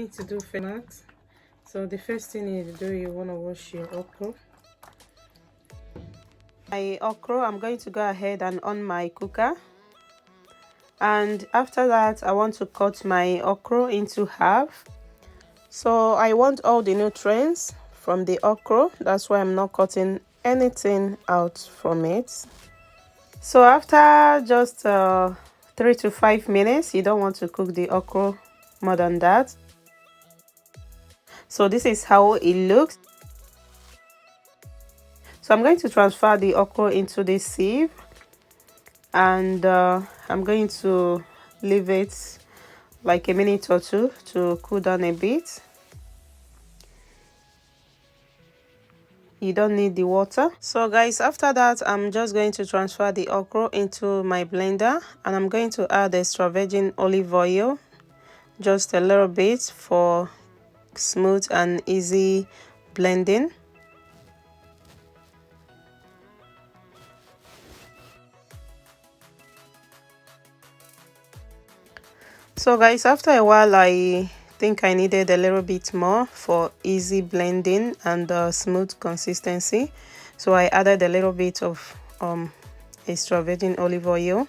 Need to do that. So the first thing you do, you want to wash your okra. My okra, I'm going to go ahead and on my cooker, and after that I want to cut my okra into half. So I want all the nutrients from the okra, that's why I'm not cutting anything out from it. So after just 3 to 5 minutes, you don't want to cook the okra more than that. So this is how it looks. So I'm going to transfer the okra into this sieve, and I'm going to leave it like a minute or two to cool down a bit. You don't need the water. So guys, after that I'm just going to transfer the okra into my blender, and I'm going to add extra virgin olive oil, just a little bit for smooth and easy blending. So guys, after a while I think I needed a little bit more for easy blending and smooth consistency, so I added a little bit of extra virgin olive oil.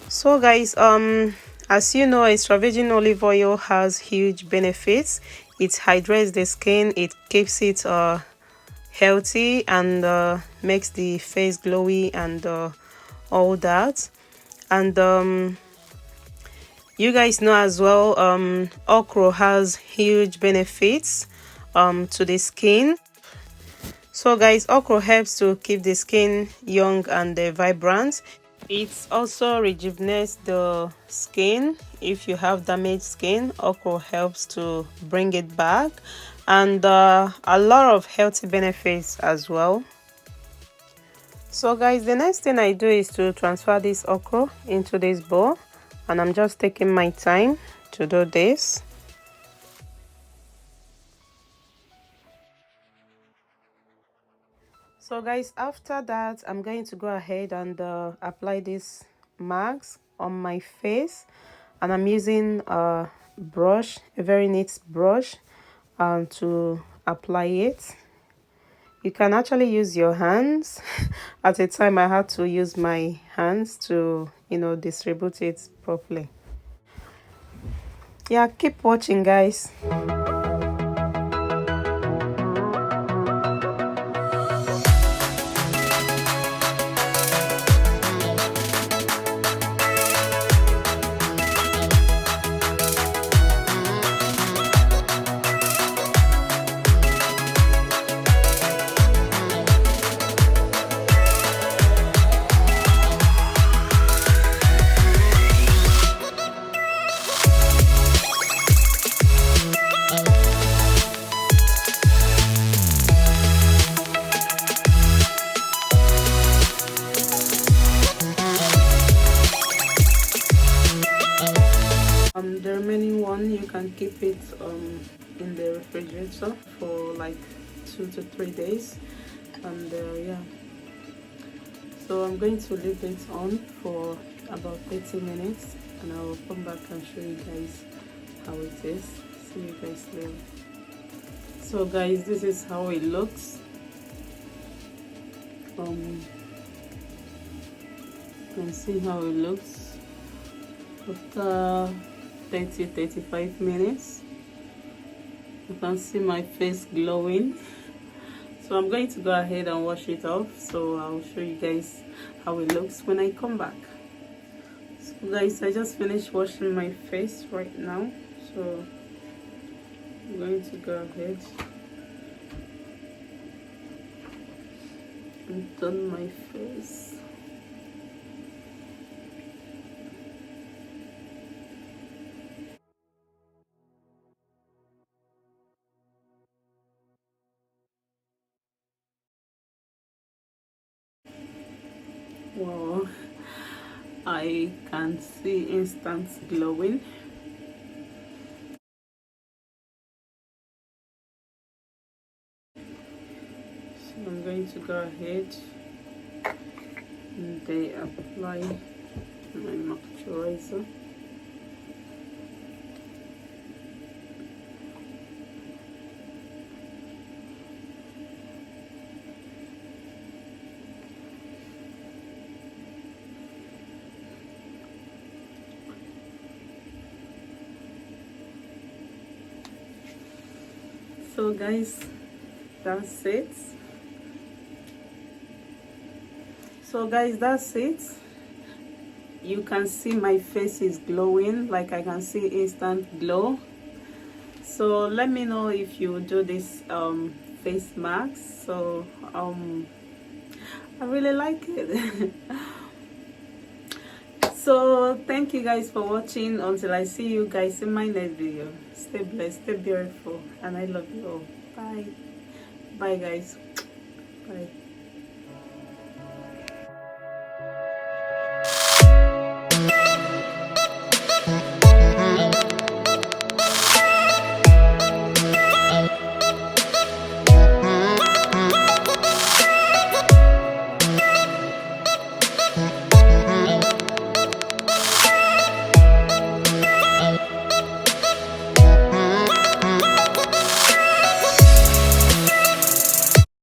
So guys, as you know, extra virgin olive oil has huge benefits. It hydrates the skin, it keeps it healthy, and makes the face glowy and all that. And you guys know as well, okra has huge benefits to the skin. So guys, okra helps to keep the skin young and vibrant. It also rejuvenates the skin. If you have damaged skin, okra helps to bring it back, and a lot of healthy benefits as well. So guys, the next thing I do is to transfer this okra into this bowl, and I'm just taking my time to do this. So guys, after that I'm going to go ahead and apply this mask on my face, and I'm using a brush, a very neat brush, to apply it. You can actually use your hands. At a time I had to use my hands to, distribute it properly. Yeah, keep watching guys. The remaining one, you can keep it in the refrigerator for like 2 to 3 days, and yeah. So I'm going to leave it on for about 30 minutes, and I will come back and show you guys how it is. See you guys later. So guys, this is how it looks. You can see how it looks after 30-35 minutes. You can see my face glowing. So I'm going to go ahead and wash it off, so I'll show you guys how it looks when I come back. So guys, I just finished washing my face right now, so I'm going to go ahead and done my face. Wow, I can see instant glowing. So I'm going to go ahead and apply my moisturizer. So guys, that's it. So guys, that's it. You can see my face is glowing, like I can see instant glow. So let me know if you do this face mask. So I really like it. So thank you guys for watching. Until I see you guys in my next video, stay blessed, stay beautiful, and I love you all. Bye. Bye guys. Bye.